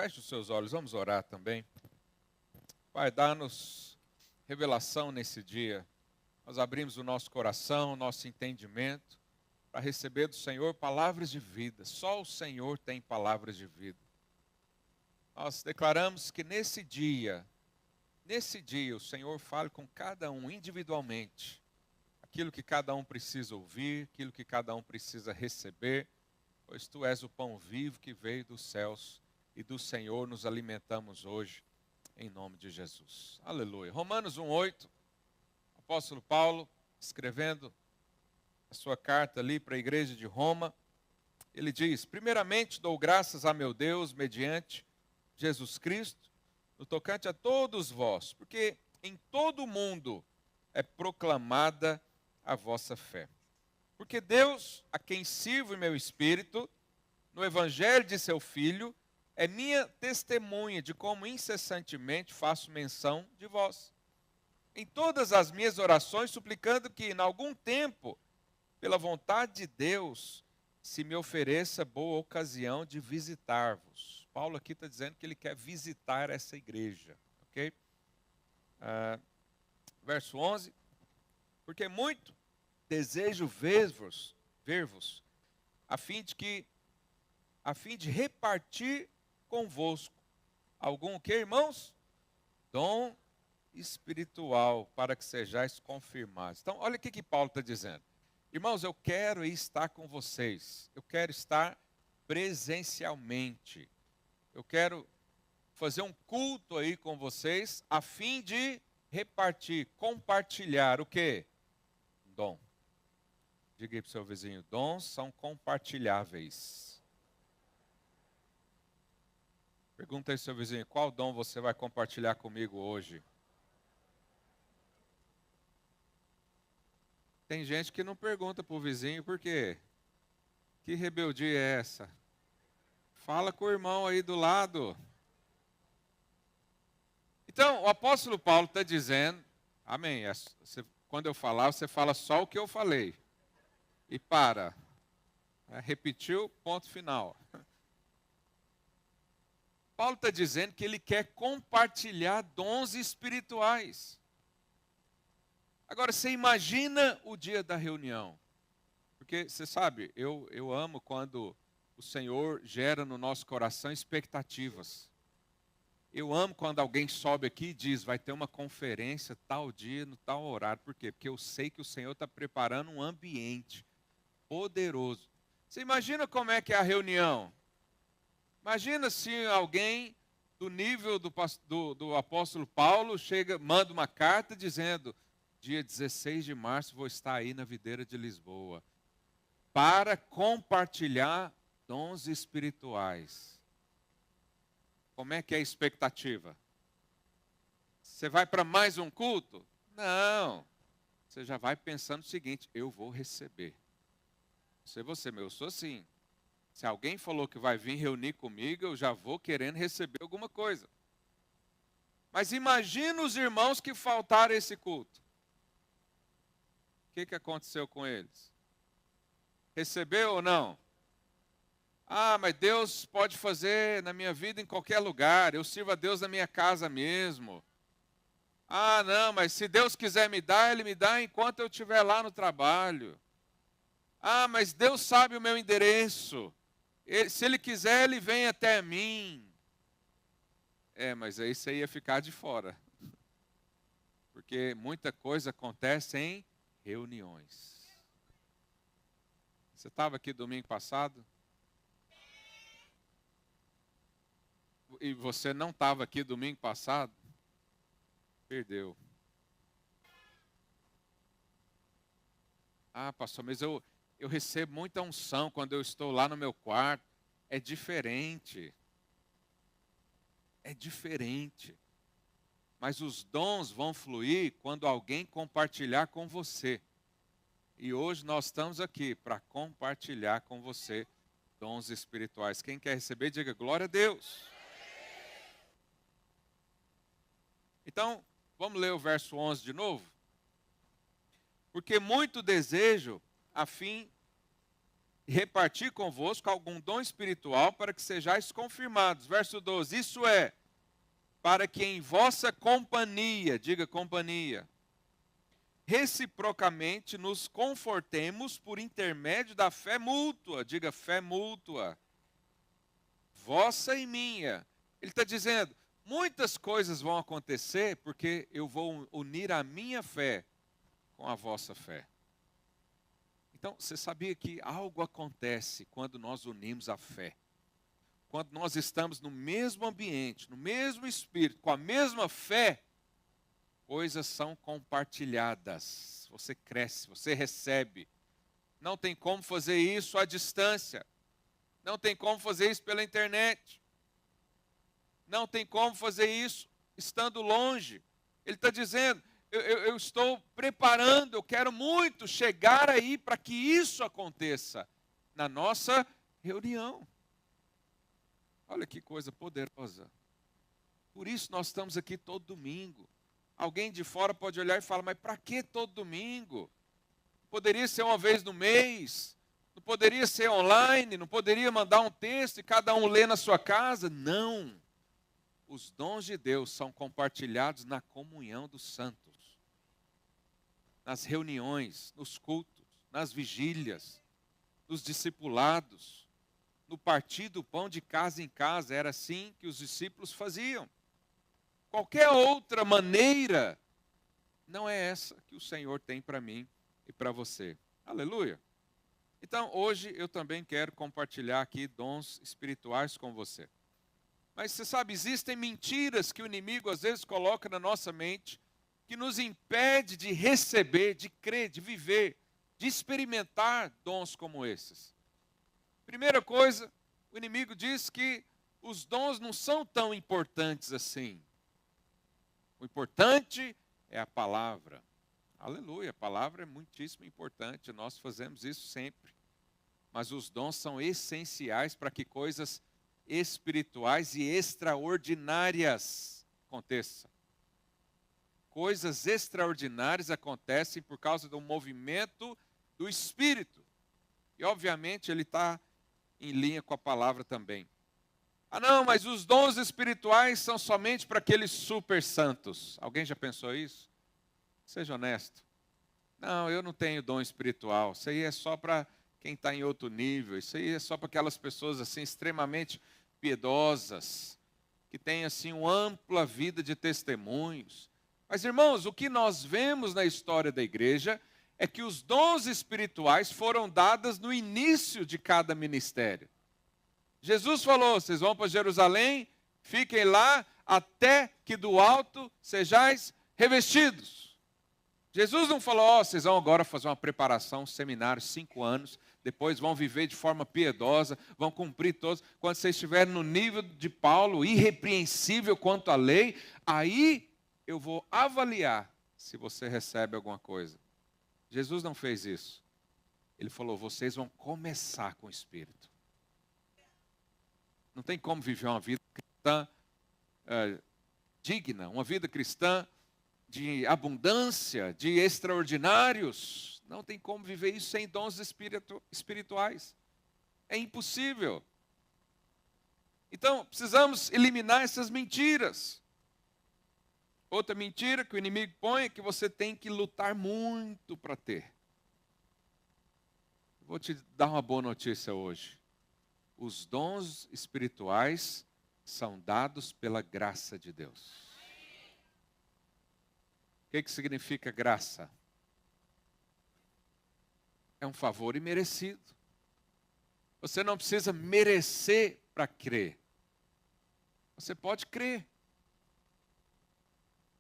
Feche os seus olhos, vamos orar também. Pai, dá-nos revelação nesse dia. Nós abrimos o nosso coração, o nosso entendimento, para receber do Senhor palavras de vida. Só o Senhor tem palavras de vida. Nós declaramos que nesse dia, o Senhor fale com cada um individualmente. Aquilo que cada um precisa ouvir, aquilo que cada um precisa receber, pois Tu és o pão vivo que veio dos céus e do Senhor nos alimentamos hoje, em nome de Jesus. Aleluia. Romanos 1:8, apóstolo Paulo, escrevendo a sua carta ali para a igreja de Roma, ele diz: primeiramente dou graças a meu Deus, mediante Jesus Cristo, no tocante a todos vós, porque em todo o mundo é proclamada a vossa fé. Porque Deus, a quem sirvo em meu espírito, no evangelho de seu Filho, é minha testemunha de como incessantemente faço menção de vós. Em todas as minhas orações, suplicando que, em algum tempo, pela vontade de Deus, se me ofereça boa ocasião de visitar-vos. Paulo aqui está dizendo que ele quer visitar essa igreja. Ok? Verso 11. Porque muito desejo ver-vos, a fim de repartir convosco algum o que, irmãos? Dom espiritual, para que sejais confirmados. Então, olha o que Paulo está dizendo. Irmãos, eu quero estar com vocês. Eu quero estar presencialmente. Eu quero fazer um culto aí com vocês, a fim de repartir, compartilhar o quê? Dom. Diga aí para o seu vizinho, dons são compartilháveis. Pergunta aí ao seu vizinho, qual dom você vai compartilhar comigo hoje? Tem gente que não pergunta para o vizinho, por quê? Que rebeldia é essa? Fala com o irmão aí do lado. Então, o apóstolo Paulo está dizendo, amém, quando eu falar, você fala só o que eu falei. E para. Repetiu, ponto final. Paulo está dizendo que ele quer compartilhar dons espirituais. Agora, você imagina o dia da reunião. Porque, você sabe, eu amo quando o Senhor gera no nosso coração expectativas. Eu amo quando alguém sobe aqui e diz, vai ter uma conferência tal dia, no tal horário. Por quê? Porque eu sei que o Senhor está preparando um ambiente poderoso. Você imagina como é que é a reunião? Imagina se alguém do nível do apóstolo Paulo manda uma carta dizendo, dia 16 de março vou estar aí na Videira de Lisboa, para compartilhar dons espirituais. Como é que é a expectativa? Você vai para mais um culto? Não. Você já vai pensando o seguinte, eu vou receber. Não sei você, eu sou assim. Se alguém falou que vai vir reunir comigo, eu já vou querendo receber alguma coisa. Mas imagina os irmãos que faltaram esse culto. O que aconteceu com eles? Recebeu ou não? Ah, mas Deus pode fazer na minha vida em qualquer lugar. Eu sirvo a Deus na minha casa mesmo. Ah, não, mas se Deus quiser me dar, Ele me dá enquanto eu estiver lá no trabalho. Ah, mas Deus sabe o meu endereço. Se Ele quiser, Ele vem até mim. Mas aí você ia ficar de fora. Porque muita coisa acontece em reuniões. Você estava aqui domingo passado? E você não estava aqui domingo passado? Perdeu. Ah, pastor, mas eu recebo muita unção quando eu estou lá no meu quarto. É diferente. É diferente. Mas os dons vão fluir quando alguém compartilhar com você. E hoje nós estamos aqui para compartilhar com você dons espirituais. Quem quer receber, diga glória a Deus. Então, vamos ler o verso 11 de novo? Porque muito desejo a fim repartir convosco algum dom espiritual para que sejais confirmados. Verso 12, isso é, para que em vossa companhia, diga companhia, reciprocamente nos confortemos por intermédio da fé mútua, diga fé mútua, vossa e minha. Ele está dizendo, muitas coisas vão acontecer porque eu vou unir a minha fé com a vossa fé. Então, você sabia que algo acontece quando nós unimos a fé? Quando nós estamos no mesmo ambiente, no mesmo espírito, com a mesma fé, coisas são compartilhadas. Você cresce, você recebe. Não tem como fazer isso à distância. Não tem como fazer isso pela internet. Não tem como fazer isso estando longe. Ele está dizendo, eu estou preparando, eu quero muito chegar aí para que isso aconteça na nossa reunião. Olha que coisa poderosa. Por isso nós estamos aqui todo domingo. Alguém de fora pode olhar e falar, mas para que todo domingo? Poderia ser uma vez no mês, não poderia ser online, não poderia mandar um texto e cada um lê na sua casa? Não. Os dons de Deus são compartilhados na comunhão dos santos, nas reuniões, nos cultos, nas vigílias, nos discipulados, no partir do pão de casa em casa. Era assim que os discípulos faziam. Qualquer outra maneira não é essa que o Senhor tem para mim e para você. Aleluia. Então, hoje eu também quero compartilhar aqui dons espirituais com você. Mas você sabe, existem mentiras que o inimigo às vezes coloca na nossa mente, que nos impede de receber, de crer, de viver, de experimentar dons como esses. Primeira coisa, o inimigo diz que os dons não são tão importantes assim. O importante é a palavra. Aleluia, a palavra é muitíssimo importante, nós fazemos isso sempre. Mas os dons são essenciais para que coisas espirituais e extraordinárias aconteçam. Coisas extraordinárias acontecem por causa do movimento do Espírito. E obviamente ele está em linha com a palavra também. Ah não, mas os dons espirituais são somente para aqueles super santos. Alguém já pensou isso? Seja honesto. Não, eu não tenho dom espiritual. Isso aí é só para quem está em outro nível. Isso aí é só para aquelas pessoas assim extremamente piedosas, que têm assim uma ampla vida de testemunhos. Mas irmãos, o que nós vemos na história da igreja é que os dons espirituais foram dados no início de cada ministério. Jesus falou, vocês vão para Jerusalém, fiquem lá até que do alto sejais revestidos. Jesus não falou, vocês vão agora fazer uma preparação, um seminário, 5 anos, depois vão viver de forma piedosa, vão cumprir todos. Quando vocês estiverem no nível de Paulo, irrepreensível quanto à lei, aí eu vou avaliar se você recebe alguma coisa. Jesus não fez isso. Ele falou, vocês vão começar com o Espírito. Não tem como viver uma vida cristã digna, uma vida cristã de abundância, de extraordinários. Não tem como viver isso sem dons espirituais. É impossível. Então, precisamos eliminar essas mentiras. Outra mentira que o inimigo põe é que você tem que lutar muito para ter. Vou te dar uma boa notícia hoje. Os dons espirituais são dados pela graça de Deus. O que significa graça? É um favor imerecido. Você não precisa merecer para crer. Você pode crer.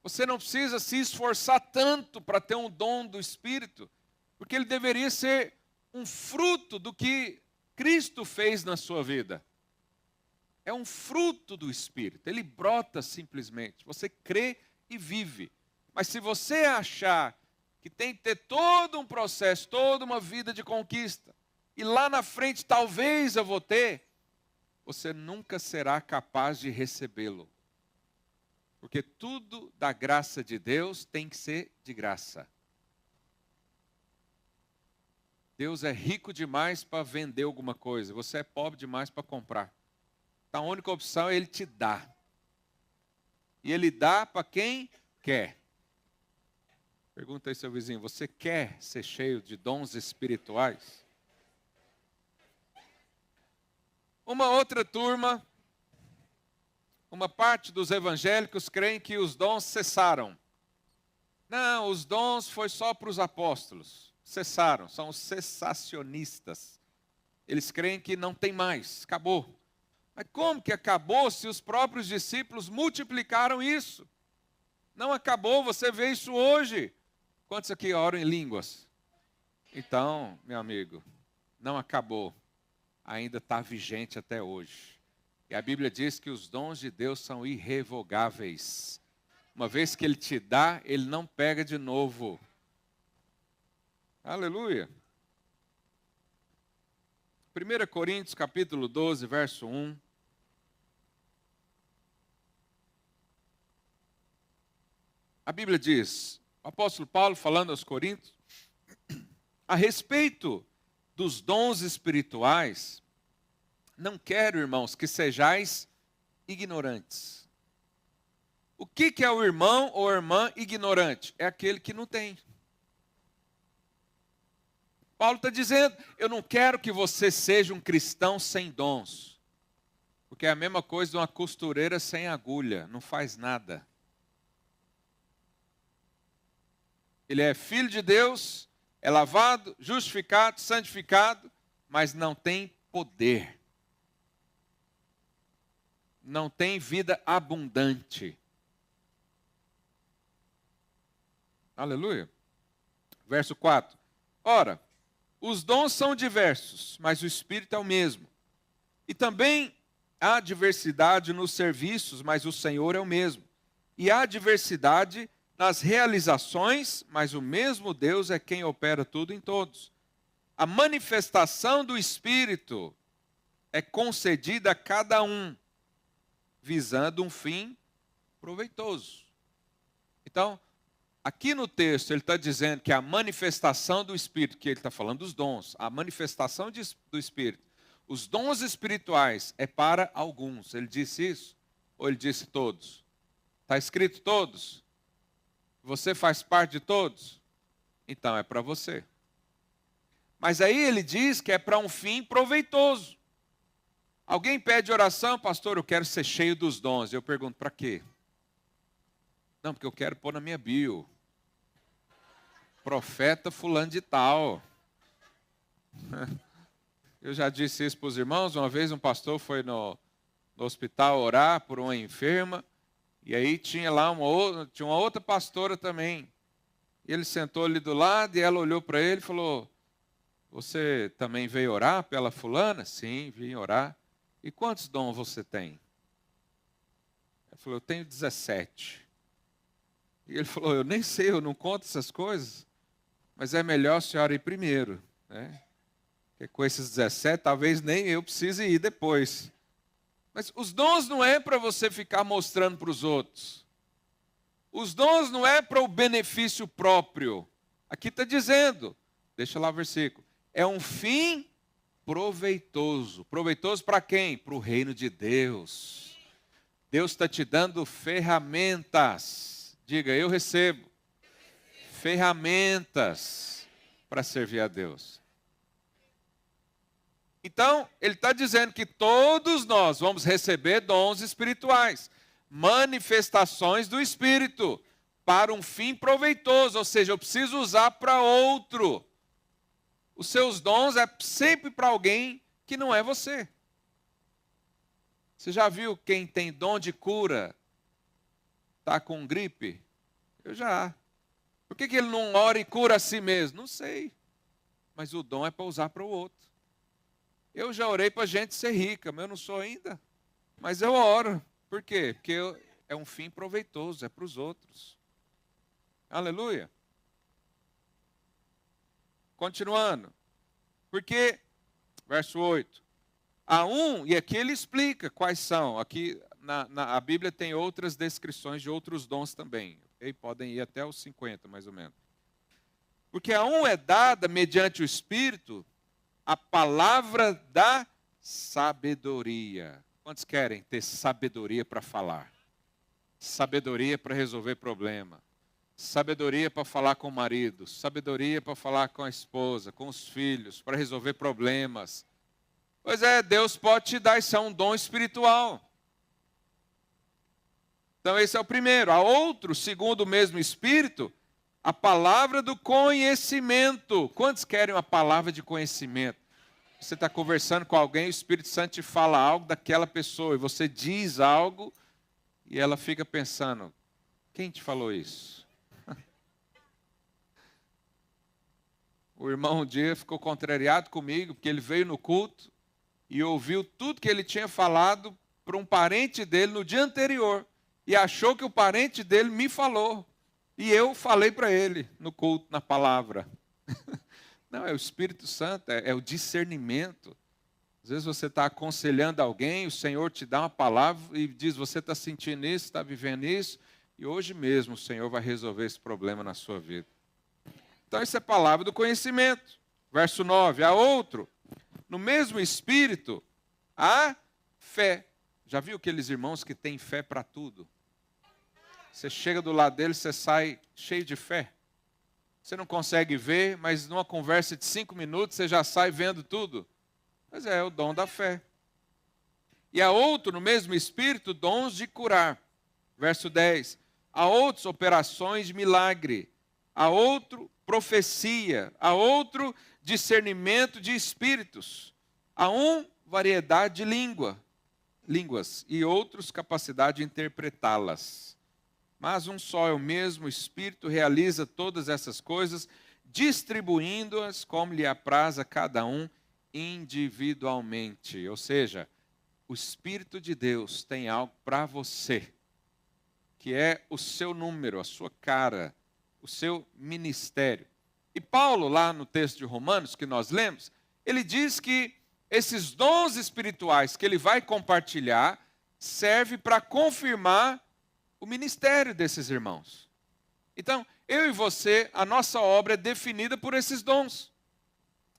Você não precisa se esforçar tanto para ter um dom do Espírito, porque ele deveria ser um fruto do que Cristo fez na sua vida. É um fruto do Espírito, ele brota simplesmente. Você crê e vive. Mas se você achar que tem que ter todo um processo, toda uma vida de conquista, e lá na frente talvez eu vou ter, você nunca será capaz de recebê-lo. Porque tudo da graça de Deus tem que ser de graça. Deus é rico demais para vender alguma coisa, você é pobre demais para comprar. Então a única opção é Ele te dar. E Ele dá para quem quer. Pergunta aí seu vizinho, você quer ser cheio de dons espirituais? Uma outra turma, uma parte dos evangélicos creem que os dons cessaram. Não, os dons foi só para os apóstolos. Cessaram, são os cessacionistas. Eles creem que não tem mais, acabou. Mas como que acabou se os próprios discípulos multiplicaram isso? Não acabou, você vê isso hoje. Quantos aqui oram em línguas? Então, meu amigo, não acabou. Ainda está vigente até hoje. E a Bíblia diz que os dons de Deus são irrevogáveis. Uma vez que Ele te dá, Ele não pega de novo. Aleluia. 1 Coríntios capítulo 12, verso 1. A Bíblia diz, o apóstolo Paulo falando aos Coríntios, a respeito dos dons espirituais, não quero, irmãos, que sejais ignorantes. O que é o irmão ou irmã ignorante? É aquele que não tem. Paulo está dizendo, eu não quero que você seja um cristão sem dons. Porque é a mesma coisa de uma costureira sem agulha, não faz nada. Ele é filho de Deus, é lavado, justificado, santificado, mas não tem poder. Não tem vida abundante. Aleluia. Verso 4. Ora, os dons são diversos, mas o Espírito é o mesmo. E também há diversidade nos serviços, mas o Senhor é o mesmo. E há diversidade nas realizações, mas o mesmo Deus é quem opera tudo em todos. A manifestação do Espírito é concedida a cada um, visando um fim proveitoso. Então, aqui no texto ele está dizendo que a manifestação do Espírito, que ele está falando dos dons, a manifestação do Espírito, os dons espirituais é para alguns. Ele disse isso? Ou ele disse todos? Está escrito todos? Você faz parte de todos? Então é para você. Mas aí ele diz que é para um fim proveitoso. Alguém pede oração, pastor, eu quero ser cheio dos dons. Eu pergunto, para quê? Não, porque eu quero pôr na minha bio. Profeta fulano de tal. Eu já disse isso para os irmãos. Uma vez um pastor foi no hospital orar por uma enferma. E aí tinha lá uma outra pastora também. Ele sentou ali do lado e ela olhou para ele e falou, você também veio orar pela fulana? Sim, vim orar. E quantos dons você tem? Ele falou, eu tenho 17. E ele falou, eu nem sei, eu não conto essas coisas. Mas é melhor a senhora ir primeiro, né? Porque com esses 17, talvez nem eu precise ir depois. Mas os dons não é para você ficar mostrando para os outros. Os dons não é para o benefício próprio. Aqui está dizendo, deixa lá o versículo, é um fim proveitoso. Proveitoso para quem? Para o reino de Deus. Deus está te dando ferramentas. Diga, eu recebo ferramentas para servir a Deus. Então, ele está dizendo que todos nós vamos receber dons espirituais, manifestações do Espírito, para um fim proveitoso, ou seja, eu preciso usar para outro. Os seus dons é sempre para alguém que não é você. Você já viu quem tem dom de cura, está com gripe? Eu já. Por que ele não ora e cura a si mesmo? Não sei. Mas o dom é para usar para o outro. Eu já orei para a gente ser rica, mas eu não sou ainda. Mas eu oro. Por quê? Porque é um fim proveitoso, é para os outros. Aleluia. Continuando. Porque, verso 8. Há um, e aqui ele explica quais são. Aqui a Bíblia tem outras descrições de outros dons também. Okay? Podem ir até os 50, mais ou menos. Porque a um é dada, mediante o Espírito, a palavra da sabedoria. Quantos querem ter sabedoria para falar? Sabedoria para resolver problema. Sabedoria para falar com o marido. Sabedoria para falar com a esposa, com os filhos, para resolver problemas. Pois é, Deus pode te dar, isso é um dom espiritual. Então esse é o primeiro. Há outro, segundo o mesmo Espírito, a palavra do conhecimento. Quantos querem uma palavra de conhecimento? Você está conversando com alguém, o Espírito Santo te fala algo daquela pessoa, e você diz algo, e ela fica pensando, quem te falou isso? O irmão um dia ficou contrariado comigo, porque ele veio no culto, e ouviu tudo que ele tinha falado para um parente dele no dia anterior, e achou que o parente dele me falou, e eu falei para ele no culto, na palavra. Não, é o Espírito Santo, é o discernimento. Às vezes você está aconselhando alguém, o Senhor te dá uma palavra e diz, você está sentindo isso, está vivendo isso, e hoje mesmo o Senhor vai resolver esse problema na sua vida. Então, isso é palavra do conhecimento. Verso 9, há outro, no mesmo Espírito, há fé. Já viu aqueles irmãos que têm fé para tudo? Você chega do lado deles, você sai cheio de fé. Você não consegue ver, mas numa conversa de 5 minutos, você já sai vendo tudo. Mas é o dom da fé. E há outro, no mesmo Espírito, dons de curar. Verso 10. Há outros, operações de milagre. Há outro, profecia. Há outro, discernimento de espíritos. Há um, variedade de línguas. E outros, capacidade de interpretá-las. Mas um só é o mesmo Espírito, realiza todas essas coisas, distribuindo-as como lhe apraz a cada um individualmente. Ou seja, o Espírito de Deus tem algo para você, que é o seu número, a sua cara, o seu ministério. E Paulo, lá no texto de Romanos que nós lemos, ele diz que esses dons espirituais que ele vai compartilhar servem para confirmar o ministério desses irmãos. Então, eu e você, a nossa obra é definida por esses dons.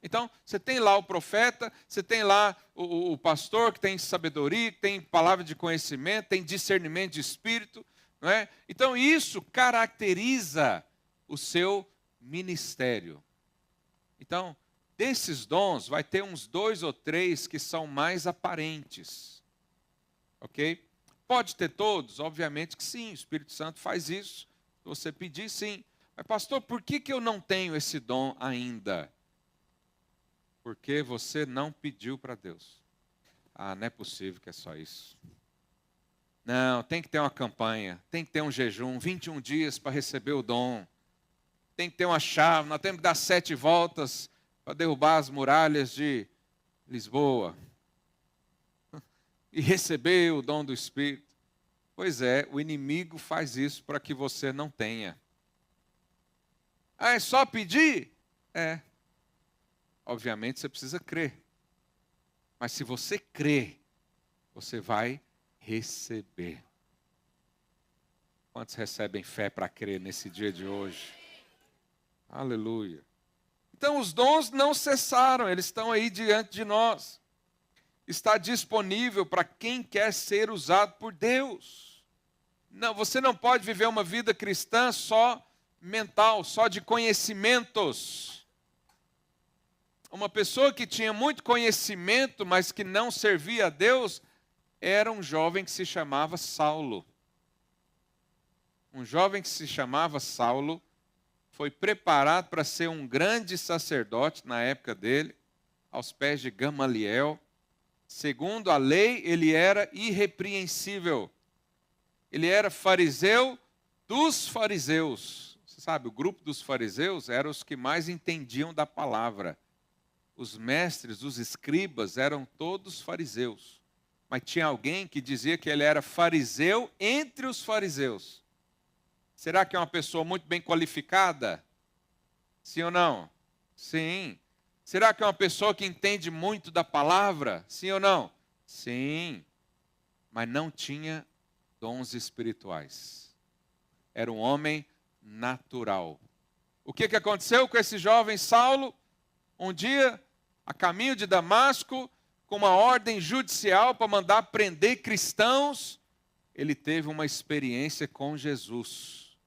Então, você tem lá o profeta, você tem lá o pastor que tem sabedoria, que tem palavra de conhecimento, tem discernimento de espírito, não é? Então, isso caracteriza o seu ministério. Então, desses dons, vai ter uns 2 ou 3 que são mais aparentes. Ok? Pode ter todos? Obviamente que sim, o Espírito Santo faz isso. Se você pedir, sim. Mas, pastor, por que eu não tenho esse dom ainda? Porque você não pediu para Deus. Ah, não é possível que é só isso. Não, tem que ter uma campanha, tem que ter um jejum, 21 dias para receber o dom. Tem que ter uma chave, nós temos que dar 7 voltas para derrubar as muralhas de Lisboa. E receber o dom do Espírito. Pois é, o inimigo faz isso para que você não tenha. Ah, é só pedir? É. Obviamente você precisa crer. Mas se você crer, você vai receber. Quantos recebem fé para crer nesse dia de hoje? Aleluia. Então os dons não cessaram, eles estão aí diante de nós. Está disponível para quem quer ser usado por Deus. Não, você não pode viver uma vida cristã só mental, só de conhecimentos. Uma pessoa que tinha muito conhecimento, mas que não servia a Deus, era um jovem que se chamava Saulo. Um jovem que se chamava Saulo foi preparado para ser um grande sacerdote na época dele, aos pés de Gamaliel. Segundo a lei, ele era irrepreensível. Ele era fariseu dos fariseus. Você sabe, o grupo dos fariseus eram os que mais entendiam da palavra. Os mestres, os escribas, eram todos fariseus. Mas tinha alguém que dizia que ele era fariseu entre os fariseus. Será que é uma pessoa muito bem qualificada? Sim ou não? Sim. Será que é uma pessoa que entende muito da palavra? Sim ou não? Sim. Mas não tinha dons espirituais. Era um homem natural. O que aconteceu com esse jovem Saulo? Um dia, a caminho de Damasco, com uma ordem judicial para mandar prender cristãos, ele teve uma experiência com Jesus.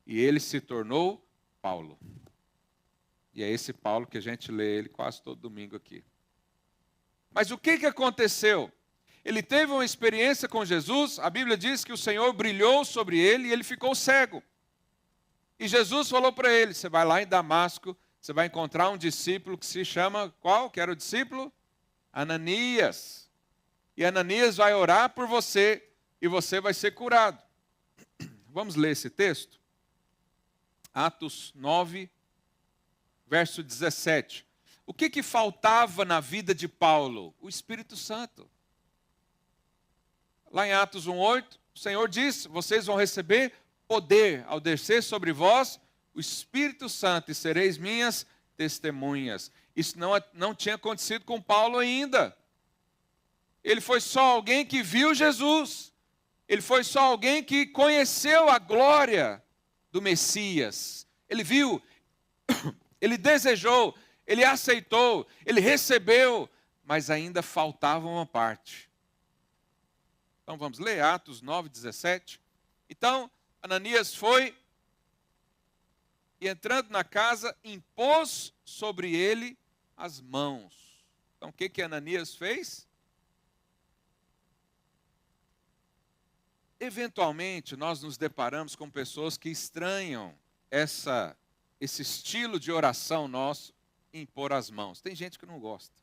E ele se tornou Paulo. E é esse Paulo que a gente lê ele quase todo domingo aqui. Mas o que aconteceu? Ele teve uma experiência com Jesus, a Bíblia diz que o Senhor brilhou sobre ele e ele ficou cego. E Jesus falou para ele, você vai lá em Damasco, você vai encontrar um discípulo que se chama, qual que era o discípulo? Ananias. E Ananias vai orar por você e você vai ser curado. Vamos ler esse texto? Atos 9, verso 17. O que faltava na vida de Paulo? O Espírito Santo. Lá em Atos 1:8, o Senhor diz, vocês vão receber poder ao descer sobre vós o Espírito Santo e sereis minhas testemunhas. Isso não tinha acontecido com Paulo ainda. Ele foi só alguém que viu Jesus. Ele foi só alguém que conheceu a glória do Messias. Ele viu, ele desejou, ele aceitou, ele recebeu, mas ainda faltava uma parte. Então vamos ler Atos 9, 17. Então, Ananias foi e entrando na casa, impôs sobre ele as mãos. Então o que Ananias fez? Eventualmente nós nos deparamos com pessoas que estranham esse estilo de oração nosso, impor as mãos. Tem gente que não gosta.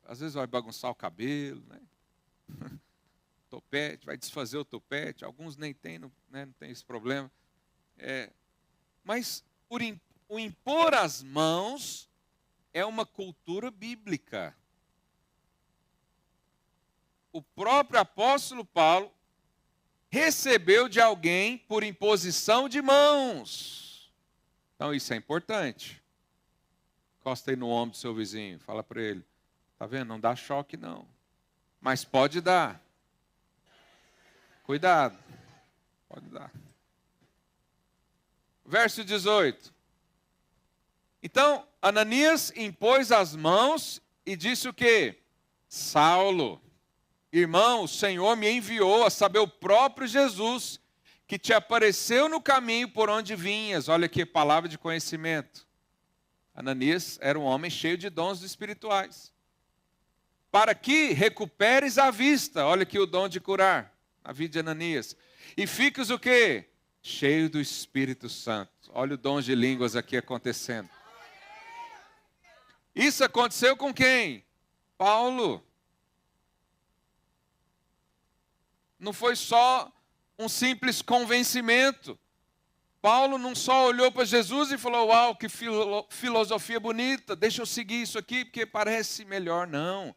Às vezes vai bagunçar o cabelo, né? Topete, vai desfazer o topete. Alguns nem têm, não tem esse problema. Mas o impor as mãos é uma cultura bíblica. O próprio apóstolo Paulo recebeu de alguém por imposição de mãos. Então isso é importante. Encosta aí no ombro do seu vizinho, fala para ele, tá vendo? Não dá choque não, mas pode dar. Cuidado, pode dar. Verso 18. Então, Ananias impôs as mãos e disse o quê? Saulo, irmão, o Senhor me enviou a saber o próprio Jesus, que te apareceu no caminho por onde vinhas. Olha aqui, palavra de conhecimento. Ananias era um homem cheio de dons espirituais. Para que recuperes a vista. Olha aqui o dom de curar, a vida de Ananias. E fiques o quê? Cheio do Espírito Santo. Olha o dom de línguas aqui acontecendo. Isso aconteceu com quem? Paulo. Não foi só um simples convencimento. Paulo não só olhou para Jesus e falou, uau, que filosofia bonita, deixa eu seguir isso aqui porque parece melhor. Não,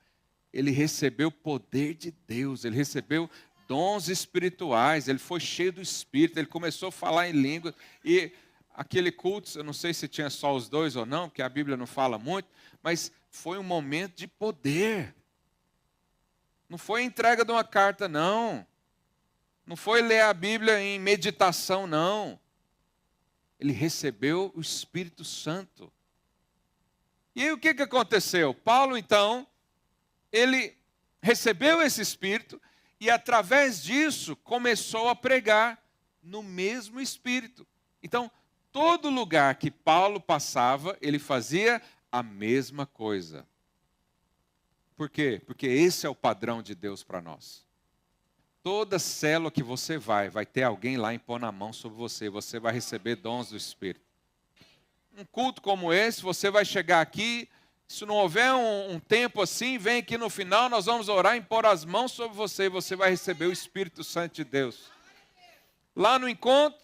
ele recebeu o poder de Deus, ele recebeu dons espirituais, ele foi cheio do Espírito, ele começou a falar em língua. E aquele culto, eu não sei se tinha só os dois ou não, porque a Bíblia não fala muito, mas foi um momento de poder. Não foi a entrega de uma carta, não. Não foi ler a Bíblia em meditação, não. Ele recebeu o Espírito Santo. E aí o que aconteceu? Paulo, então, ele recebeu esse Espírito e através disso começou a pregar no mesmo Espírito. Então, todo lugar que Paulo passava, ele fazia a mesma coisa. Por quê? Porque esse é o padrão de Deus para nós. Toda célula que você vai ter alguém lá impondo a mão sobre você. Você vai receber dons do Espírito. Um culto como esse, você vai chegar aqui. Se não houver um tempo assim, vem aqui no final, nós vamos orar e impor as mãos sobre você. E você vai receber o Espírito Santo de Deus. Lá no encontro,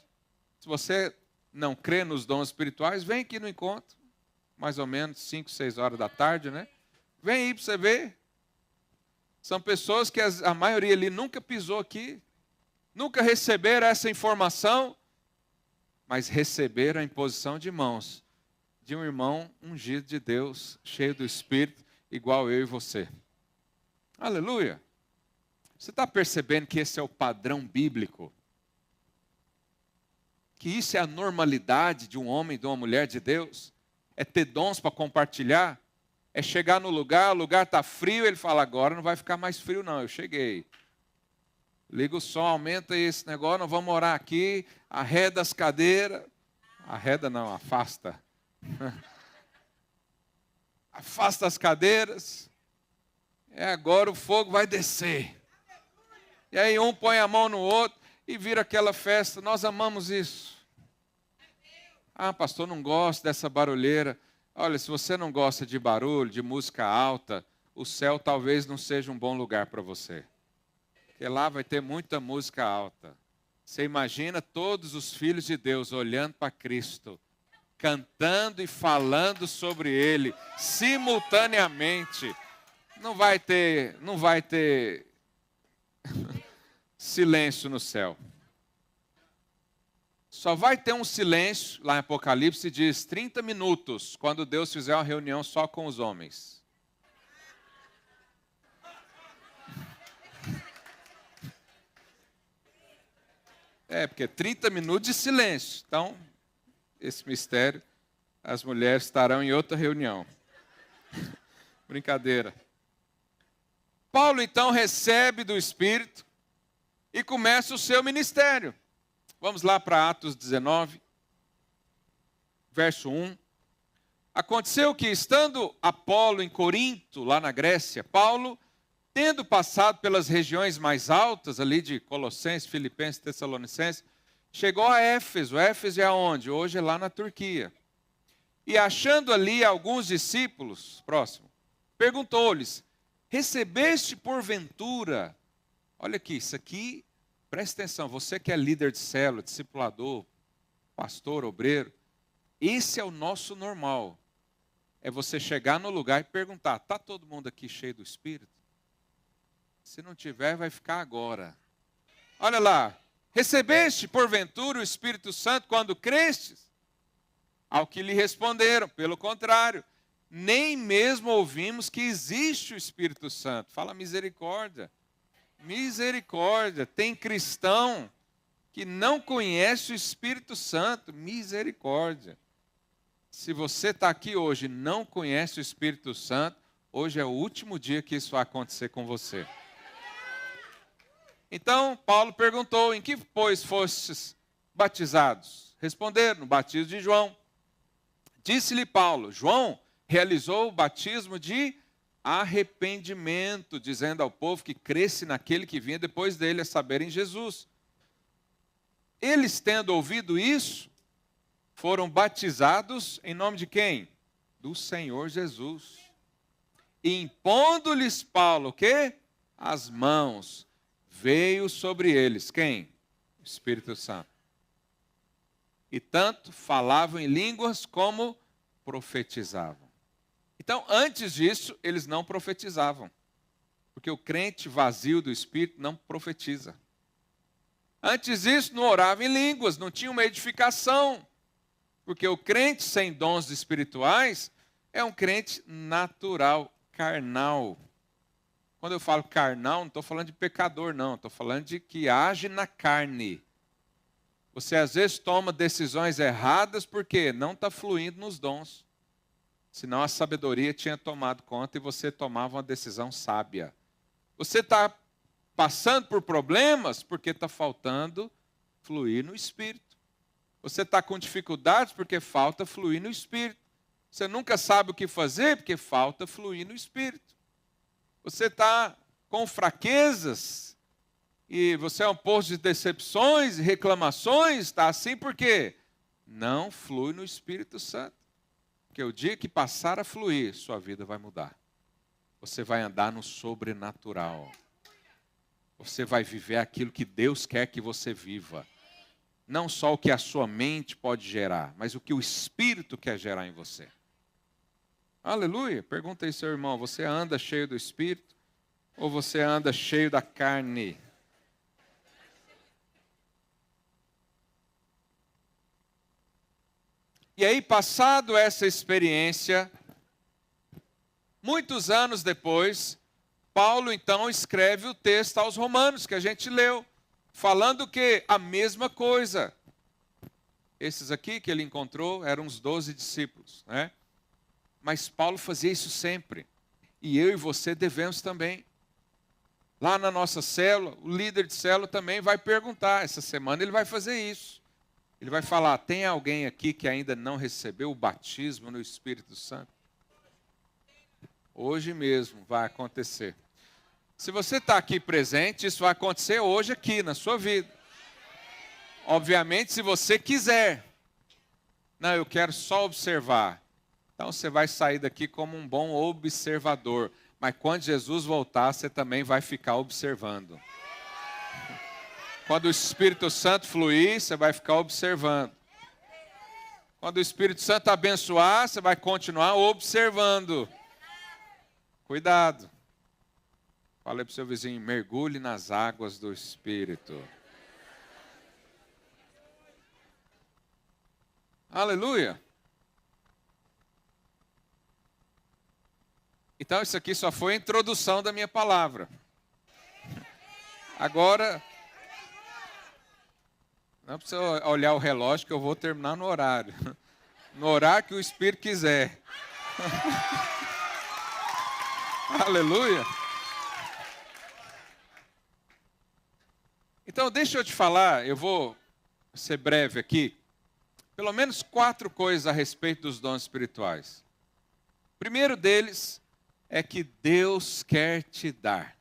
se você não crê nos dons espirituais, vem aqui no encontro. Mais ou menos 5, 6 horas da tarde, né? Vem aí para você ver. São pessoas que a maioria ali nunca pisou aqui, nunca receberam essa informação, mas receberam a imposição de mãos de um irmão ungido de Deus, cheio do Espírito, igual eu e você. Aleluia! Você está percebendo que esse é o padrão bíblico? que isso é a normalidade de um homem, de uma mulher de Deus? É ter dons para compartilhar? É chegar no lugar, o lugar está frio, ele fala, agora não vai ficar mais frio não, eu cheguei. Liga o som, aumenta esse negócio, nós vamos orar aqui, arreda as cadeiras. Arreda não, afasta. Afasta as cadeiras. Agora o fogo vai descer. E aí um põe a mão no outro e vira aquela festa. Nós amamos isso. Ah, pastor, não gosto dessa barulheira. Olha, se você não gosta de barulho, de música alta, o céu talvez não seja um bom lugar para você. Porque lá vai ter muita música alta. Você imagina todos os filhos de Deus olhando para Cristo, cantando e falando sobre Ele, simultaneamente. Não vai ter silêncio no céu. Só vai ter um silêncio, lá em Apocalipse diz 30 minutos, quando Deus fizer uma reunião só com os homens. Porque 30 minutos de silêncio. Então, esse mistério, as mulheres estarão em outra reunião. Brincadeira. Paulo, então, recebe do Espírito e começa o seu ministério. Vamos lá para Atos 19, verso 1. Aconteceu que, estando Apolo em Corinto, lá na Grécia, Paulo, tendo passado pelas regiões mais altas, ali de Colossenses, Filipenses, Tessalonicenses, chegou a Éfeso. Éfeso é aonde? Hoje é lá na Turquia. E achando ali alguns discípulos, próximo, perguntou-lhes, recebeste porventura, olha aqui, isso aqui, presta atenção, você que é líder de célula, discipulador, pastor, obreiro, esse é o nosso normal. É você chegar no lugar e perguntar, está todo mundo aqui cheio do Espírito? Se não tiver, vai ficar agora. Olha lá, recebeste porventura o Espírito Santo quando crestes? Ao que lhe responderam, pelo contrário, nem mesmo ouvimos que existe o Espírito Santo. Fala misericórdia. Misericórdia. Tem cristão que não conhece o Espírito Santo. Misericórdia. Se você está aqui hoje e não conhece o Espírito Santo, hoje é o último dia que isso vai acontecer com você. Então, Paulo perguntou, em que, pois, fostes batizados? Responderam, no batismo de João. Disse-lhe Paulo, João realizou o batismo de arrependimento, dizendo ao povo que cresce naquele que vinha depois dele, a saber, em Jesus. Eles, tendo ouvido isso, foram batizados em nome de quem? Do Senhor Jesus. E impondo-lhes Paulo, o quê? As mãos. Veio sobre eles, quem? O Espírito Santo. E tanto falavam em línguas como profetizavam. Então, antes disso, eles não profetizavam. Porque o crente vazio do Espírito não profetiza. Antes disso, não orava em línguas, não tinha uma edificação. Porque o crente sem dons espirituais é um crente natural, carnal. Quando eu falo carnal, não estou falando de pecador, não. Estou falando de que age na carne. Você às vezes toma decisões erradas porque não está fluindo nos dons. Senão a sabedoria tinha tomado conta e você tomava uma decisão sábia. Você está passando por problemas porque está faltando fluir no Espírito. Você está com dificuldades porque falta fluir no Espírito. Você nunca sabe o que fazer porque falta fluir no Espírito. Você está com fraquezas e você é um poço de decepções e reclamações, está assim por quê? Não flui no Espírito Santo. Porque o dia que passar a fluir, sua vida vai mudar. Você vai andar no sobrenatural. Você vai viver aquilo que Deus quer que você viva. Não só o que a sua mente pode gerar, mas o que o Espírito quer gerar em você. Aleluia. Pergunta aí, seu irmão, você anda cheio do Espírito ou você anda cheio da carne? E aí, passado essa experiência, muitos anos depois, Paulo então escreve o texto aos Romanos, que a gente leu, falando que a mesma coisa. Esses aqui que ele encontrou eram os 12 discípulos, né? Mas Paulo fazia isso sempre. E eu e você devemos também. Lá na nossa célula, o líder de célula também vai perguntar. Essa semana ele vai fazer isso. Ele vai falar, tem alguém aqui que ainda não recebeu o batismo no Espírito Santo? Hoje mesmo vai acontecer. Se você está aqui presente, isso vai acontecer hoje aqui, na sua vida. Obviamente, se você quiser. Não, eu quero só observar. Então, você vai sair daqui como um bom observador. Mas quando Jesus voltar, você também vai ficar observando. Quando o Espírito Santo fluir, você vai ficar observando. Quando o Espírito Santo abençoar, você vai continuar observando. Cuidado. Falei para o seu vizinho, mergulhe nas águas do Espírito. Aleluia. Então, isso aqui só foi a introdução da minha palavra. Agora, não precisa olhar o relógio que eu vou terminar no horário. No horário que o Espírito quiser. Aleluia. Então, deixa eu te falar, eu vou ser breve aqui. Pelo menos 4 coisas a respeito dos dons espirituais. O primeiro deles é que Deus quer te dar.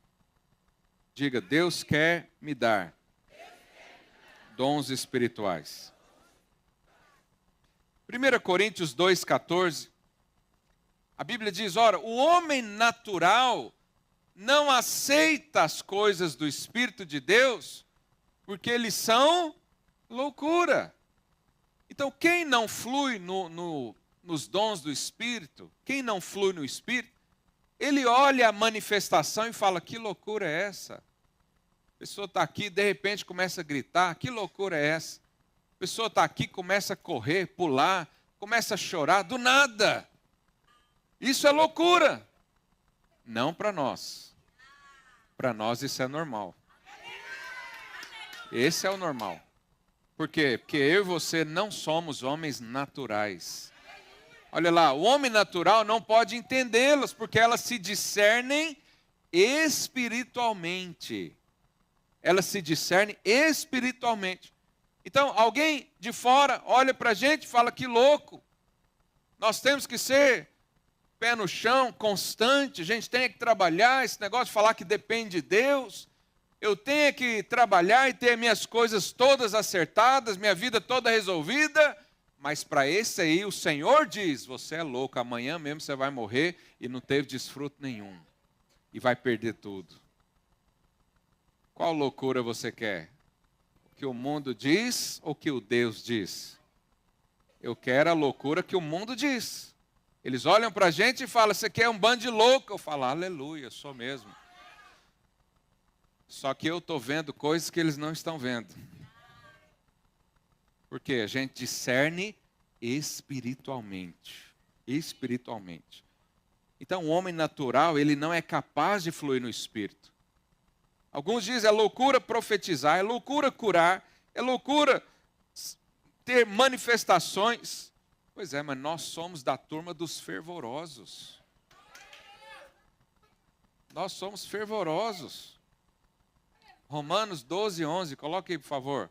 Diga, Deus quer me dar dons espirituais. 1 Coríntios 2,14, a Bíblia diz, ora, o homem natural não aceita as coisas do Espírito de Deus, porque eles são loucura. Então, quem não flui nos dons do Espírito, quem não flui no Espírito, ele olha a manifestação e fala, que loucura é essa? A pessoa está aqui, de repente começa a gritar, que loucura é essa? A pessoa está aqui, começa a correr, pular, começa a chorar, do nada. Isso é loucura. Não para nós. Para nós isso é normal. Esse é o normal. Por quê? Porque eu e você não somos homens naturais. Olha lá, o homem natural não pode entendê-las, porque elas se discernem espiritualmente. Elas se discernem espiritualmente. Então, alguém de fora olha para a gente e fala, que louco. Nós temos que ser pé no chão, constante, a gente tem que trabalhar, esse negócio de falar que depende de Deus. Eu tenho que trabalhar e ter minhas coisas todas acertadas, minha vida toda resolvida. Mas para esse aí, o Senhor diz, você é louco, amanhã mesmo você vai morrer e não teve desfruto nenhum. E vai perder tudo. Qual loucura você quer? O que o mundo diz ou o que o Deus diz? Eu quero a loucura que o mundo diz. Eles olham para a gente e falam, você quer um bando de louco? Eu falo, aleluia, sou mesmo. Só que eu estou vendo coisas que eles não estão vendo. Porque a gente discerne espiritualmente. Espiritualmente. Então, o homem natural, ele não é capaz de fluir no Espírito. Alguns dizem, é loucura profetizar, é loucura curar, é loucura ter manifestações. Pois é, mas nós somos da turma dos fervorosos. Nós somos fervorosos. Romanos 12:11, coloque aí, por favor.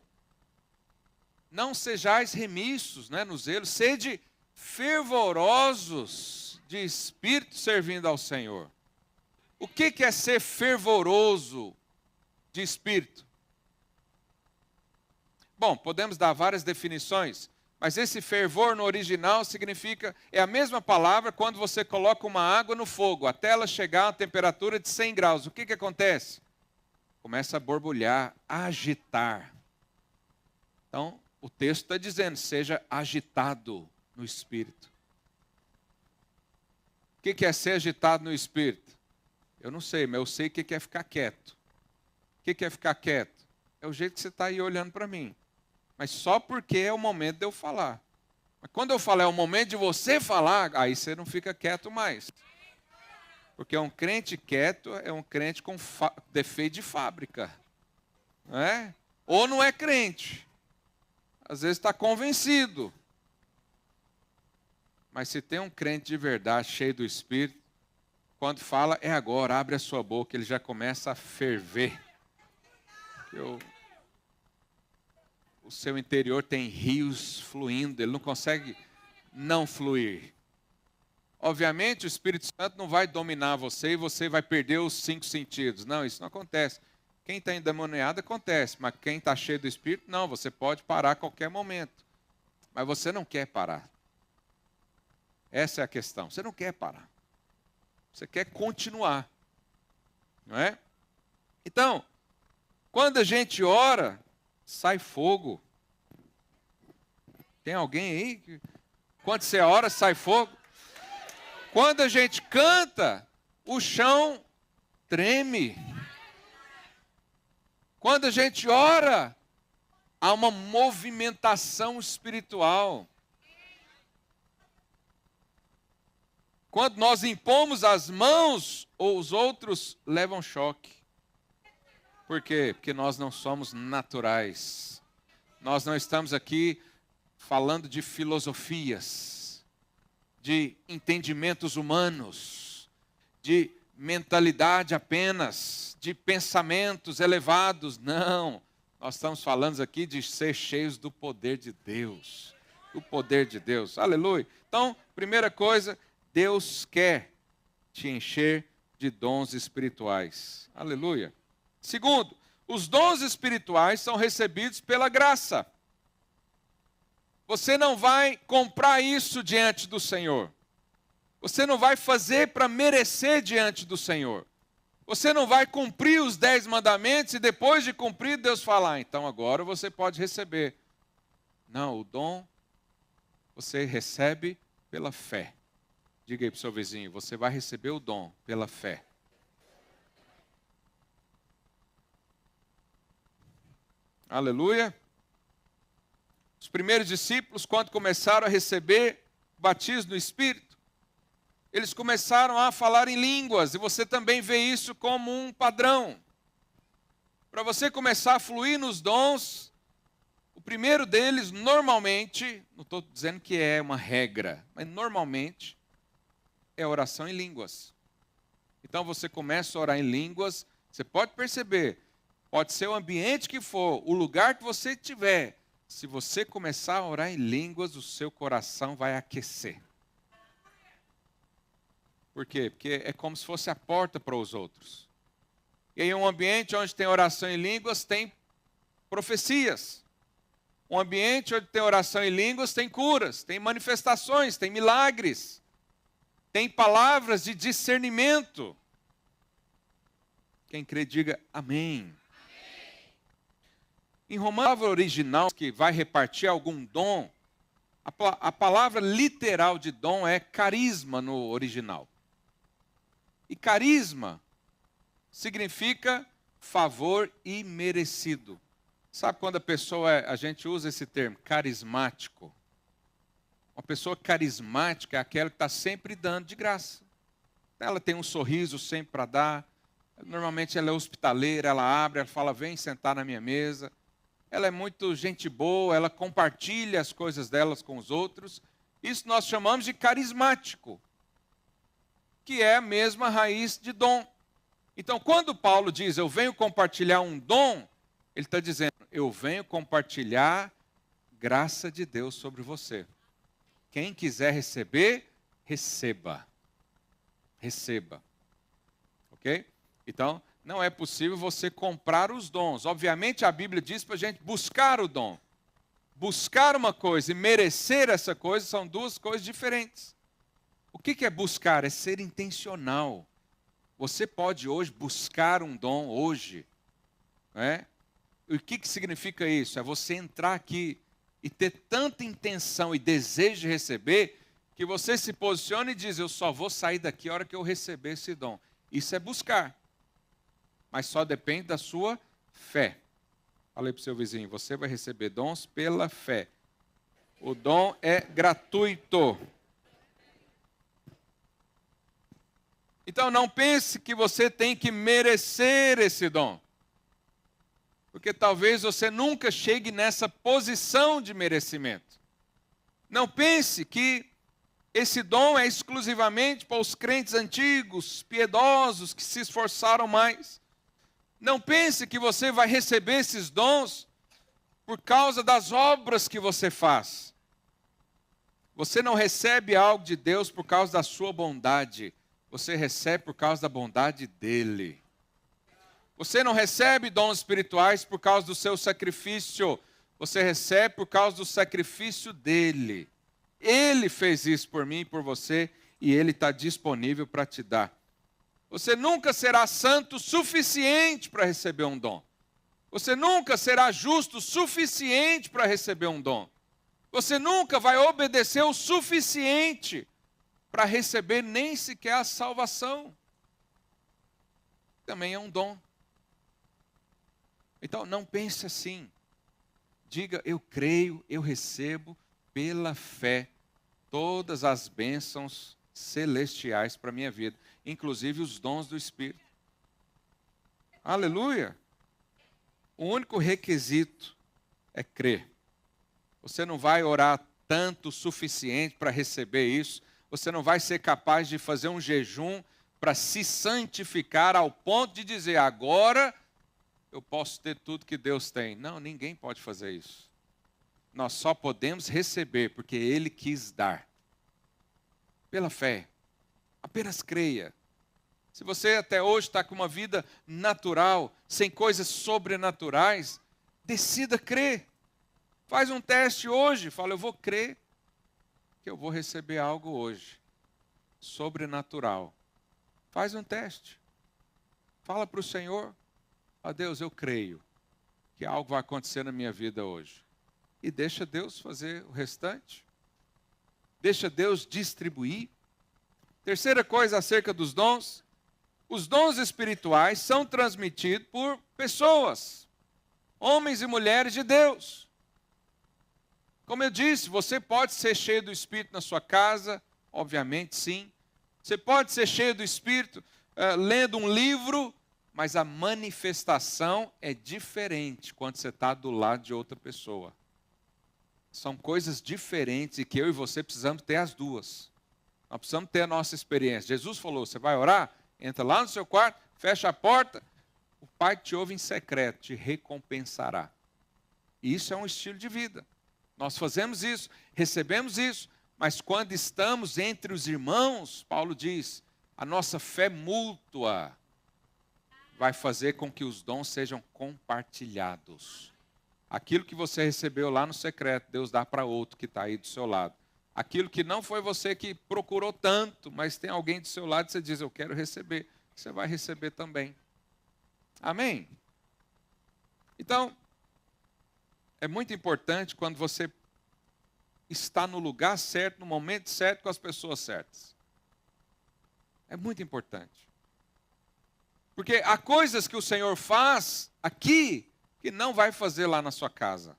Não sejais remissos, né, no zelo, sede fervorosos de espírito servindo ao Senhor. O que é ser fervoroso de espírito? Bom, podemos dar várias definições, mas esse fervor no original significa, é a mesma palavra quando você coloca uma água no fogo, até ela chegar a uma temperatura de 100 graus. O que acontece? Começa a borbulhar, a agitar. Então, o texto está dizendo, seja agitado no Espírito. O que é ser agitado no Espírito? Eu não sei, mas eu sei o que é ficar quieto. O que é ficar quieto? É o jeito que você está aí olhando para mim. Mas só porque é o momento de eu falar. Mas quando eu falar é o momento de você falar, aí você não fica quieto mais. Porque um crente quieto é um crente com defeito de fábrica. Não é? Ou não é crente. Às vezes está convencido. Mas se tem um crente de verdade, cheio do Espírito, quando fala, é agora, abre a sua boca, ele já começa a ferver. O seu interior tem rios fluindo, ele não consegue não fluir. Obviamente, o Espírito Santo não vai dominar você e você vai perder os 5 sentidos. Não, isso não acontece. Quem está endemoniado acontece, mas quem está cheio do Espírito, não, você pode parar a qualquer momento. Mas você não quer parar. Essa é a questão. Você não quer parar. Você quer continuar. Não é? Então, quando a gente ora, sai fogo. Tem alguém aí? Quando você ora, sai fogo. Quando a gente canta, o chão treme. Quando a gente ora, há uma movimentação espiritual. Quando nós impomos as mãos, os outros levam choque. Por quê? Porque nós não somos naturais. Nós não estamos aqui falando de filosofias, de entendimentos humanos, de mentalidade apenas, de pensamentos elevados. Não, nós estamos falando aqui de ser cheios do poder de Deus. O poder de Deus, aleluia. Então, primeira coisa, Deus quer te encher de dons espirituais, aleluia. Segundo, os dons espirituais são recebidos pela graça. Você não vai comprar isso diante do Senhor. Você não vai fazer para merecer diante do Senhor. Você não vai cumprir os 10 mandamentos e depois de cumprir, Deus falar, então agora você pode receber. Não, o dom você recebe pela fé. Diga aí para o seu vizinho, você vai receber o dom pela fé. Aleluia. Os primeiros discípulos, quando começaram a receber o batismo no Espírito, eles começaram a falar em línguas, e você também vê isso como um padrão. Para você começar a fluir nos dons, o primeiro deles, normalmente, não estou dizendo que é uma regra, mas normalmente é a oração em línguas. Então você começa a orar em línguas, você pode perceber, pode ser o ambiente que for, o lugar que você estiver, se você começar a orar em línguas, o seu coração vai aquecer. Por quê? Porque é como se fosse a porta para os outros. E em um ambiente onde tem oração em línguas, tem profecias. Um ambiente onde tem oração em línguas, tem curas, tem manifestações, tem milagres. Tem palavras de discernimento. Quem crê, diga amém. Em Romanos, a palavra original que vai repartir algum dom, a palavra literal de dom é carisma no original. E carisma significa favor imerecido. Sabe quando a gente usa esse termo, carismático? Uma pessoa carismática é aquela que está sempre dando de graça. Ela tem um sorriso sempre para dar. Normalmente ela é hospitaleira, ela abre, ela fala, vem sentar na minha mesa. Ela é muito gente boa, ela compartilha as coisas delas com os outros. Isso nós chamamos de carismático, que é a mesma raiz de dom. Então, quando Paulo diz, eu venho compartilhar um dom, ele está dizendo, eu venho compartilhar graça de Deus sobre você. Quem quiser receber, receba. Receba. Ok? Então, não é possível você comprar os dons. Obviamente, a Bíblia diz para a gente buscar o dom. Buscar uma coisa e merecer essa coisa são duas coisas diferentes. O que é buscar? É ser intencional. Você pode hoje buscar um dom, hoje. Não é? O que significa isso? É você entrar aqui e ter tanta intenção e desejo de receber, que você se posiciona e diz, eu só vou sair daqui a hora que eu receber esse dom. Isso é buscar. Mas só depende da sua fé. Falei para o seu vizinho, você vai receber dons pela fé. O dom é gratuito. Então não pense que você tem que merecer esse dom. Porque talvez você nunca chegue nessa posição de merecimento. Não pense que esse dom é exclusivamente para os crentes antigos, piedosos, que se esforçaram mais. Não pense que você vai receber esses dons por causa das obras que você faz. Você não recebe algo de Deus por causa da sua bondade. Você recebe por causa da bondade dEle. Você não recebe dons espirituais por causa do seu sacrifício. Você recebe por causa do sacrifício dEle. Ele fez isso por mim e por você, e Ele está disponível para te dar. Você nunca será santo o suficiente para receber um dom. Você nunca será justo o suficiente para receber um dom. Você nunca vai obedecer o suficiente para receber nem sequer a salvação. Também é um dom. Então, não pense assim. Diga, eu creio, eu recebo pela fé todas as bênçãos celestiais para a minha vida, inclusive os dons do Espírito. Aleluia! O único requisito é crer. Você não vai orar tanto o suficiente para receber isso. Você não vai ser capaz de fazer um jejum para se santificar ao ponto de dizer, agora eu posso ter tudo que Deus tem. Não, ninguém pode fazer isso. Nós só podemos receber porque Ele quis dar. Pela fé. Apenas creia. Se você até hoje está com uma vida natural, sem coisas sobrenaturais, decida crer. Faz um teste hoje. Fala, eu vou crer que eu vou receber algo hoje. Sobrenatural. Faz um teste. Fala para o Senhor. Ó Deus, eu creio que algo vai acontecer na minha vida hoje. E deixa Deus fazer o restante. Deixa Deus distribuir. Terceira coisa acerca dos dons. Os dons espirituais são transmitidos por pessoas. Homens e mulheres de Deus. Como eu disse, você pode ser cheio do Espírito na sua casa. Obviamente, sim. Você pode ser cheio do Espírito lendo um livro. Mas a manifestação é diferente quando você está do lado de outra pessoa. São coisas diferentes e que eu e você precisamos ter as duas. Nós precisamos ter a nossa experiência. Jesus falou, você vai orar? Entra lá no seu quarto, fecha a porta. O Pai que te ouve em secreto te recompensará. E isso é um estilo de vida. Nós fazemos isso, recebemos isso. Mas quando estamos entre os irmãos, Paulo diz, a nossa fé mútua vai fazer com que os dons sejam compartilhados. Aquilo que você recebeu lá no secreto, Deus dá para outro que está aí do seu lado. Aquilo que não foi você que procurou tanto, mas tem alguém do seu lado e você diz, eu quero receber. Você vai receber também. Amém? Então, é muito importante quando você está no lugar certo, no momento certo, com as pessoas certas. É muito importante. Porque há coisas que o Senhor faz aqui que não vai fazer lá na sua casa.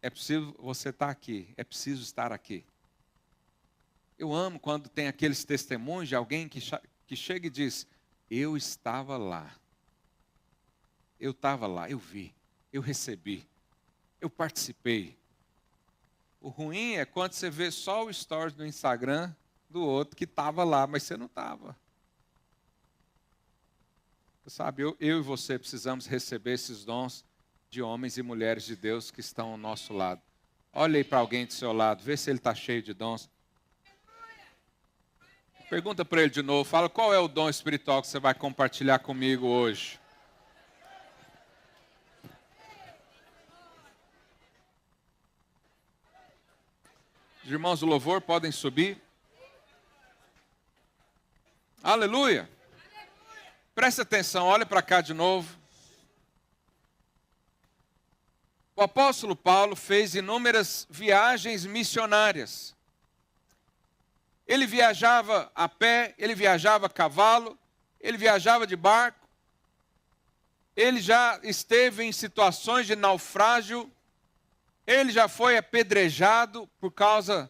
É preciso você estar aqui, é preciso estar aqui. Eu amo quando tem aqueles testemunhos de alguém que chega e diz, eu estava lá. Eu estava lá, eu vi, eu recebi, eu participei. O ruim é quando você vê só o stories no Instagram do outro que estava lá, mas você não estava. Sabe, eu e você precisamos receber esses dons de homens e mulheres de Deus que estão ao nosso lado. Olhe aí para alguém do seu lado, vê se ele está cheio de dons. Pergunta para ele de novo, fala qual é o dom espiritual que você vai compartilhar comigo hoje. Os irmãos do louvor podem subir. Aleluia. Presta atenção, olha para cá de novo. O apóstolo Paulo fez inúmeras viagens missionárias. Ele viajava a pé, ele viajava a cavalo, ele viajava de barco. Ele já esteve em situações de naufrágio. Ele já foi apedrejado por causa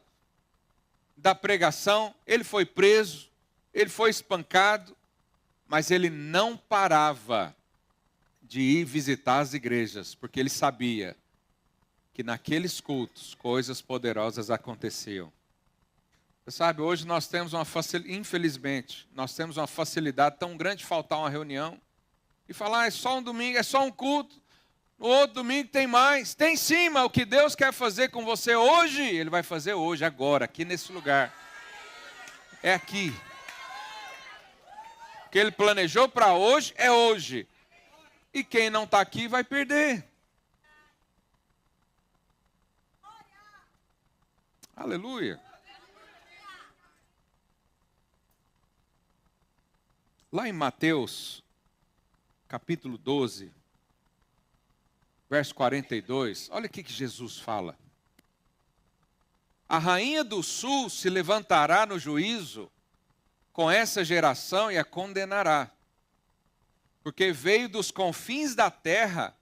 da pregação. Ele foi preso, ele foi espancado. Mas ele não parava de ir visitar as igrejas, porque ele sabia que naqueles cultos coisas poderosas aconteciam. Você sabe, hoje nós temos infelizmente, nós temos uma facilidade tão grande de faltar uma reunião e falar, é só um domingo, é só um culto, no outro domingo tem mais. Tem sim, mas o que Deus quer fazer com você hoje, Ele vai fazer hoje, agora, aqui nesse lugar. É aqui. O que Ele planejou para hoje, é hoje. E quem não está aqui vai perder. Aleluia. Lá em Mateus, capítulo 12, verso 42, olha o que Jesus fala. A rainha do sul se levantará no juízo com essa geração e a condenará, porque veio dos confins da terra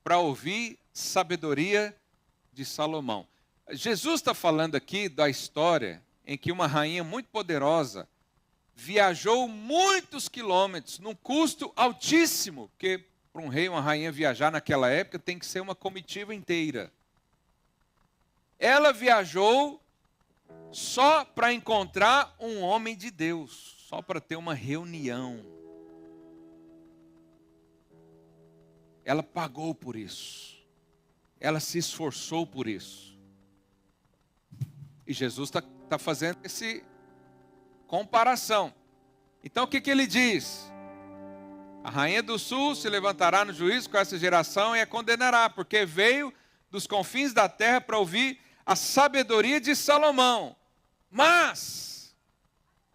para ouvir sabedoria de Salomão. Jesus está falando aqui da história em que uma rainha muito poderosa viajou muitos quilômetros, num custo altíssimo, porque para um rei, uma rainha viajar naquela época tem que ser uma comitiva inteira. Ela viajou só para encontrar um homem de Deus, só para ter uma reunião. Ela pagou por isso. Ela se esforçou por isso. E Jesus está fazendo essa comparação. Então o que ele diz? A rainha do sul se levantará no juízo com essa geração e a condenará, porque veio dos confins da terra para ouvir a sabedoria de Salomão. Mas,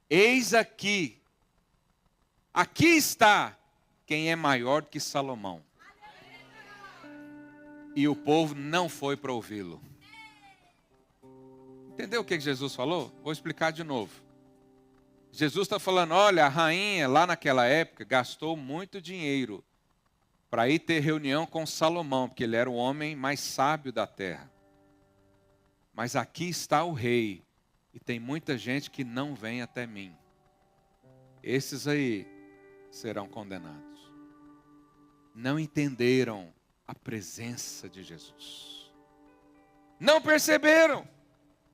eis aqui está quem é maior do que Salomão. E o povo não foi para ouvi-lo. Entendeu o que Jesus falou? Vou explicar de novo. Jesus está falando, olha, a rainha lá naquela época gastou muito dinheiro para ir ter reunião com Salomão, porque ele era o homem mais sábio da terra. Mas aqui está o rei, e tem muita gente que não vem até mim. Esses aí serão condenados. Não entenderam a presença de Jesus. Não perceberam.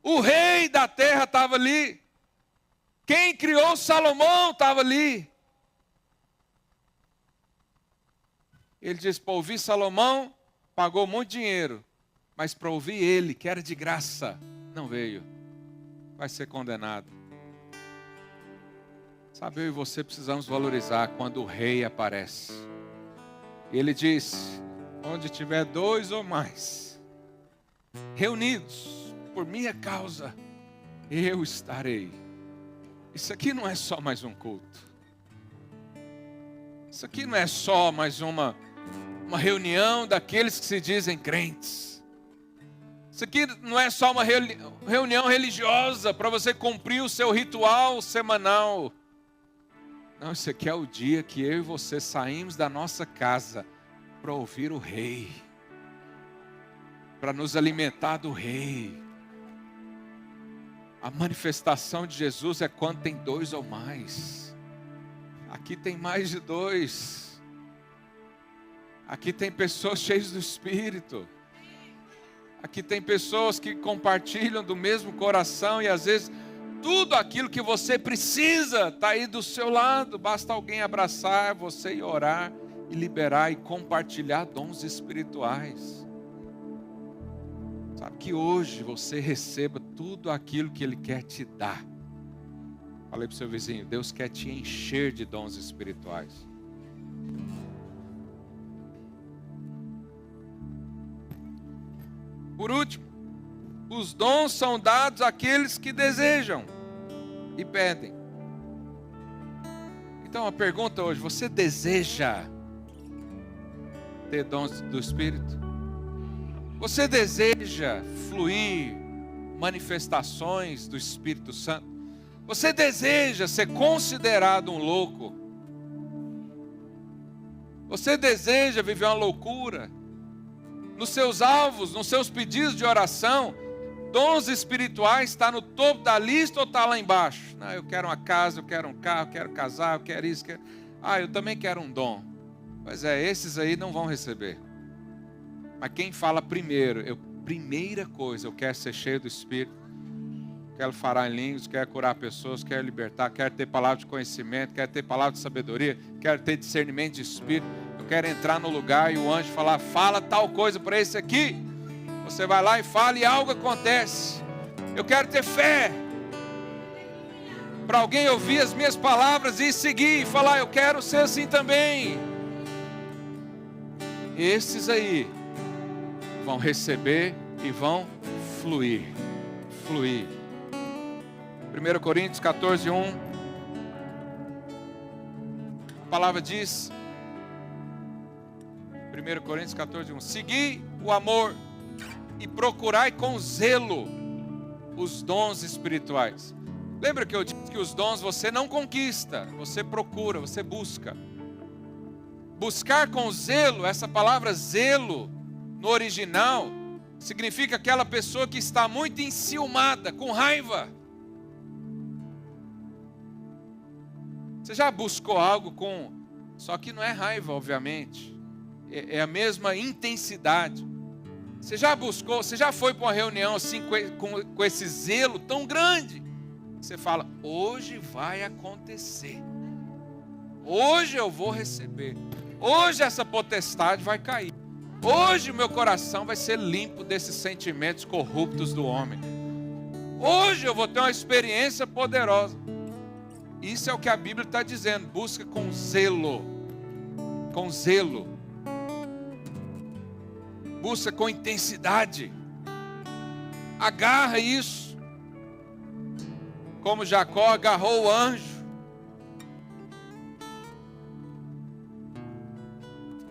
O rei da terra estava ali. Quem criou Salomão estava ali. Ele disse, para ouvir Salomão, pagou muito dinheiro. Mas para ouvir ele, que era de graça, não veio. Vai ser condenado. Sabe, eu e você precisamos valorizar quando o rei aparece. Ele diz, onde tiver 2 ou mais reunidos por minha causa, eu estarei. Isso aqui não é só mais um culto. Isso aqui não é só mais uma reunião daqueles que se dizem crentes. Isso aqui não é só uma reunião religiosa para você cumprir o seu ritual semanal. Não, isso aqui é o dia que eu e você saímos da nossa casa para ouvir o Rei, para nos alimentar do Rei. A manifestação de Jesus é quando tem 2 ou mais. Aqui tem mais de 2. Aqui tem pessoas cheias do Espírito. Aqui tem pessoas que compartilham do mesmo coração e às vezes tudo aquilo que você precisa está aí do seu lado. Basta alguém abraçar você e orar e liberar e compartilhar dons espirituais. Sabe, que hoje você receba tudo aquilo que Ele quer te dar. Falei para o seu vizinho, Deus quer te encher de dons espirituais. Por último, os dons são dados àqueles que desejam e pedem. Então a pergunta hoje, você deseja ter dons do Espírito? Você deseja fluir manifestações do Espírito Santo? Você deseja ser considerado um louco? Você deseja viver uma loucura? Nos seus alvos, nos seus pedidos de oração, dons espirituais está no topo da lista ou está lá embaixo? Não, eu quero uma casa, eu quero um carro, eu quero casar, eu quero isso, eu também quero um dom. Pois é, esses aí não vão receber. Mas quem fala primeiro, primeira coisa, eu quero ser cheio do Espírito, quero falar em línguas, quero curar pessoas, quero libertar, quero ter palavra de conhecimento, quero ter palavra de sabedoria, quero ter discernimento de Espírito, eu quero entrar no lugar e o anjo falar, fala tal coisa para esse aqui. Você vai lá e fala e algo acontece. Eu quero ter fé. Para alguém ouvir as minhas palavras e seguir e falar, eu quero ser assim também. Esses aí vão receber e vão fluir. Fluir. 1 Coríntios 14, 1. A palavra diz, 1 Coríntios 14, 1. Segui o amor e procurai com zelo os dons espirituais. Lembra que eu disse que os dons você não conquista, você procura, você busca. Buscar com zelo, essa palavra zelo, no original, significa aquela pessoa que está muito enciumada, com raiva. Você já buscou algo com... Só que não é raiva, obviamente. É a mesma intensidade. Você já buscou, você já foi para uma reunião assim, com esse zelo tão grande. Você fala, hoje vai acontecer. Hoje eu vou receber. Hoje essa potestade vai cair. Hoje o meu coração vai ser limpo desses sentimentos corruptos do homem. Hoje eu vou ter uma experiência poderosa. Isso é o que a Bíblia está dizendo. Busca com zelo. Com zelo. Busca com intensidade. Agarra isso. Como Jacó agarrou o anjo.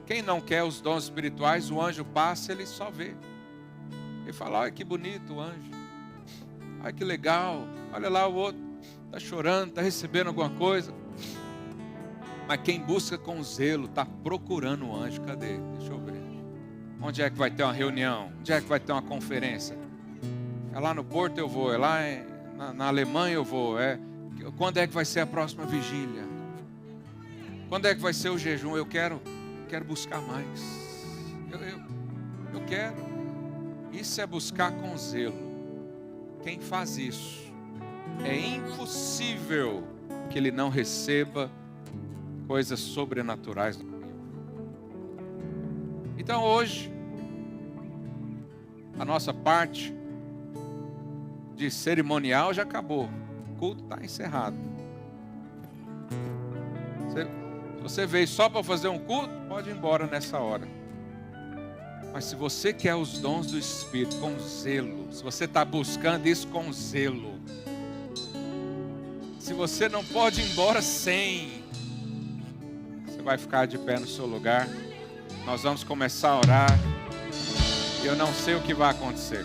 Quem não quer os dons espirituais, o anjo passa, ele só vê. Ele fala, olha que bonito o anjo. Olha que legal. Olha lá o outro. Está chorando, está recebendo alguma coisa. Mas quem busca com zelo, está procurando o anjo. Cadê? Deixa eu ver. Onde é que vai ter uma reunião? Onde é que vai ter uma conferência? É lá no Porto eu vou. É lá na Alemanha eu vou. Quando é que vai ser a próxima vigília? Quando é que vai ser o jejum? Eu quero buscar mais. Eu quero. Isso é buscar com zelo. Quem faz isso, é impossível que ele não receba coisas sobrenaturais. Então hoje, a nossa parte de cerimonial já acabou. O culto está encerrado. Se você veio só para fazer um culto, pode ir embora nessa hora. Mas se você quer os dons do Espírito com zelo, se você está buscando isso com zelo, se você não pode ir embora sem, você vai ficar de pé no seu lugar. Nós vamos começar a orar. E eu não sei o que vai acontecer.